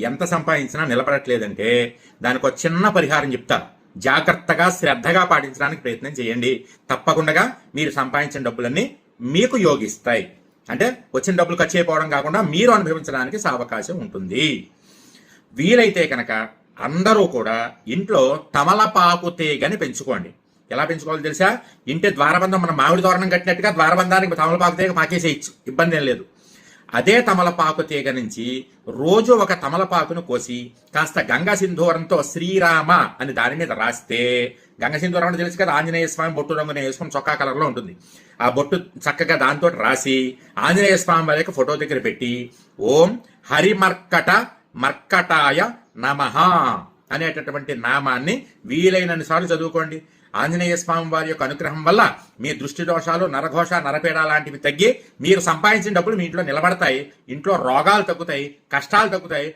ఎంత సంపాదించినా నిలబడట్లేదంటే దానికి ఒక చిన్న పరిహారం చెప్తా. జాగ్రత్తగా శ్రద్ధగా పాటించడానికి ప్రయత్నం చేయండి. తప్పకుండా మీరు సంపాదించిన డబ్బులన్నీ మీకు యోగిస్తాయి. అంటే వచ్చిన డబ్బులు ఖర్చు అయిపోవడం కాకుండా మీరు అనుభవించడానికి అవకాశం ఉంటుంది. వీలైతే కనుక అందరూ కూడా ఇంట్లో తమలపాకు తీగని పెంచుకోండి. ఎలా పెంచుకోవాలో తెలుసా? ఇంటి ద్వారబంధం మనం మామిడి తోరణం కట్టినట్టుగా ద్వారబంధానికి తమలపాకు తీగ పాకేసేయచ్చు, ఇబ్బంది ఏం లేదు. అదే తమలపాకు తీగ నుంచి రోజు ఒక తమలపాకును కోసి కాస్త గంగా సింధూరంతో శ్రీరామ అని దాని మీద రాస్తే, గంగా సింధూరం అంటే తెలుసు కదా, ఆంజనేయ స్వామి బొట్టు రంగునే వేసుకుని చొక్కా కలర్లో ఉంటుంది. ఆ బొట్టు చక్కగా దాంతో రాసి ఆంజనేయ స్వామి వారి ఫోటో దగ్గర పెట్టి ఓం హరిమర్కట మర్కటాయ నమః అనేటటువంటి నామాన్ని వీలైనన్ని సార్లు చదువుకోండి. ఆంజనేయ స్వామి వారి యొక్క అనుగ్రహం వల్ల మీ దృష్టి దోషాలు, నరఘోష, నరపేడ లాంటివి తగ్గి మీరు సంపాదించిన డబ్బులు మీ ఇంట్లో నిలబడతాయి. ఇంట్లో రోగాలు తగ్గుతాయి, కష్టాలు తగ్గుతాయి.